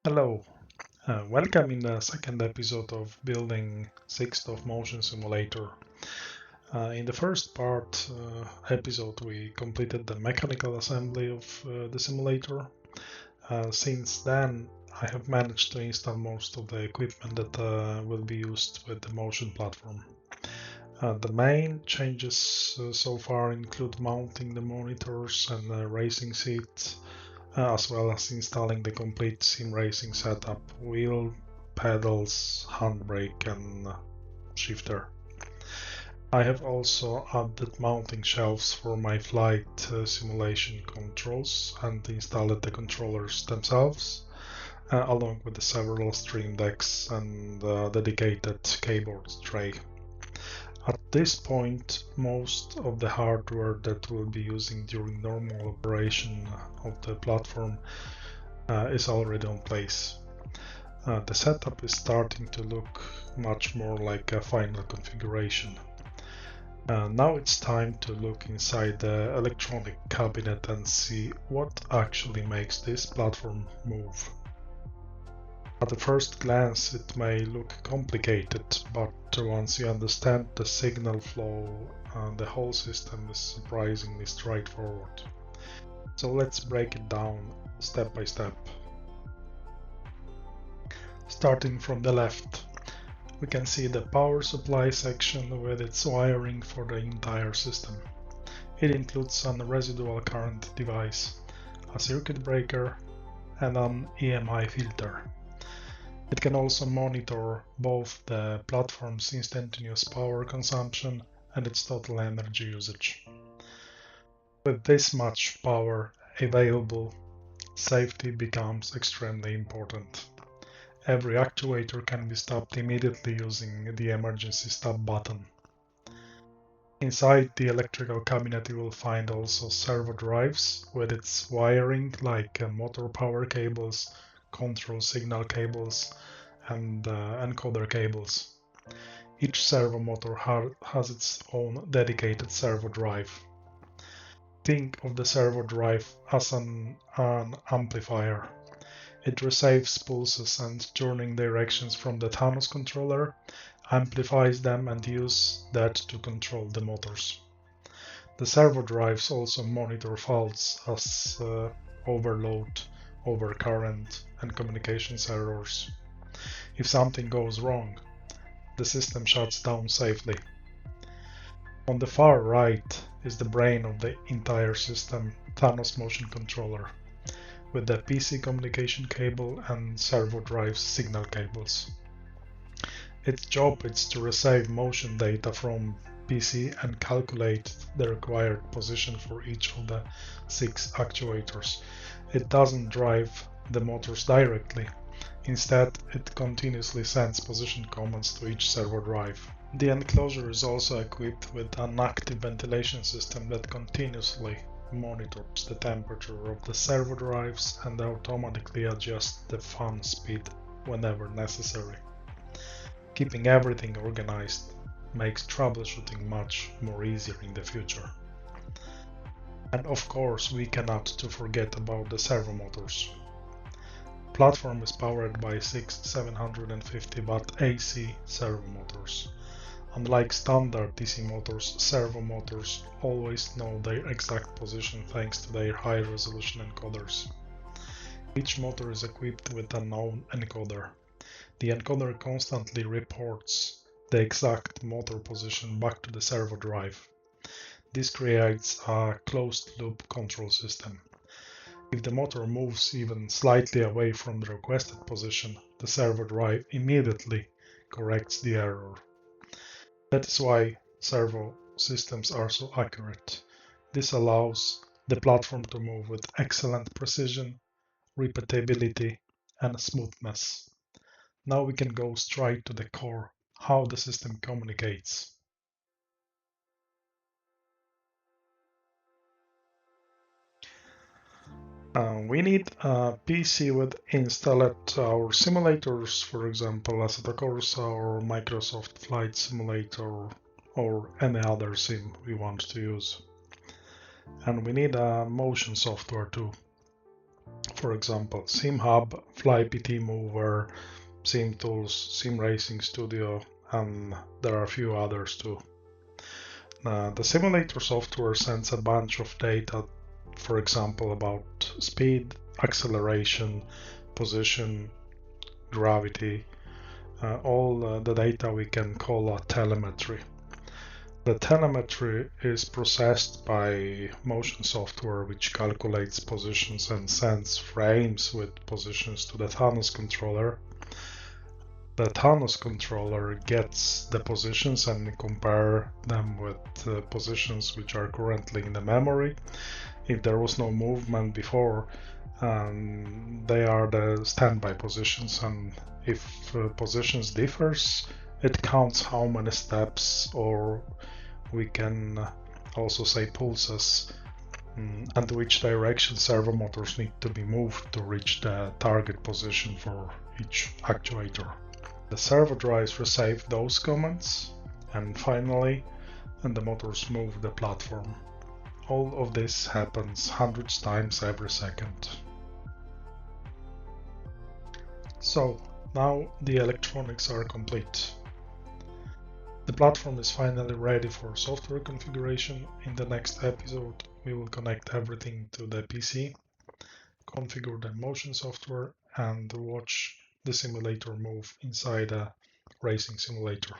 Hello, welcome in the second episode of building Sixth Motion Simulator. In the first part episode we completed the mechanical assembly of the simulator. Since then I have managed to install most of the equipment that will be used with the motion platform. The main changes so far include mounting the monitors and the racing seat, as well as installing the complete sim racing setup, wheel, pedals, handbrake and shifter. I have also added mounting shelves for my flight simulation controls and installed the controllers themselves, along with the several stream decks and dedicated keyboard tray. At this point, most of the hardware that we'll be using during normal operation of the platform is already in place. The setup is starting to look much more like a final configuration. Now it's time to look inside the electronic cabinet and see what actually makes this platform move. At the first glance it may look complicated, but once you understand the signal flow, the whole system is surprisingly straightforward. So let's break it down step by step. Starting from the left, we can see the power supply section with its wiring for the entire system. It includes a residual current device, a circuit breaker, and an EMI filter. It can also monitor both the platform's instantaneous power consumption and its total energy usage. With this much power available, safety becomes extremely important. Every actuator can be stopped immediately using the emergency stop button. Inside the electrical cabinet you will find also servo drives with its wiring like motor power cables, control signal cables, and encoder cables. Each servo motor has its own dedicated servo drive. Think of the servo drive as an amplifier. It receives pulses and turning directions from the Thanos controller, amplifies them and uses that to control the motors. The servo drives also monitor faults as overload, overcurrent, and communications errors. If something goes wrong, the system shuts down safely. On the far right is the brain of the entire system, Thanos Motion Controller, with the PC communication cable and servo drive signal cables. Its job is to receive motion data from PC and calculate the required position for each of the 6 actuators. It doesn't drive the motors directly. Instead, it continuously sends position commands to each servo drive. The enclosure is also equipped with an active ventilation system that continuously monitors the temperature of the servo drives and automatically adjusts the fan speed whenever necessary. Keeping everything organized makes troubleshooting much more easier in the future. And of course we cannot forget about the servo motors. The platform is powered by 6 750 watt AC servo motors. Unlike standard DC motors, servo motors always know their exact position thanks to their high resolution encoders. Each motor is equipped with a known encoder. The encoder constantly reports the exact motor position back to the servo drive. This creates a closed-loop control system. If the motor moves even slightly away from the requested position, the servo drive immediately corrects the error. That is why servo systems are so accurate. This allows the platform to move with excellent precision, repeatability, and smoothness. Now we can go straight to the core, how the system communicates. We need a PC with installed our simulators, for example, Assetto Corsa or Microsoft Flight Simulator or any other sim we want to use. And we need a motion software too. for example, SimHub, FlyPT Mover, SimTools, Sim Racing Studio, and there are a few others too. The simulator software sends a bunch of data, for example, about speed, acceleration, position, gravity, all the data we can call a telemetry. The telemetry is processed by motion software, which calculates positions and sends frames with positions to the Thanos controller. The Thanos controller gets the positions and compare them with positions which are currently in the memory. If there was no movement before, they are the standby positions, and if positions differs, it counts how many steps, or we can also say pulses, and which direction servo motors need to be moved to reach the target position for each actuator. The servo drives receive those commands, and finally, the motors move the platform. All of this happens hundreds of times every second. So now the electronics are complete. The platform is finally ready for software configuration. In the next episode, we will connect everything to the PC, configure the motion software, and watch the simulator move inside a racing simulator.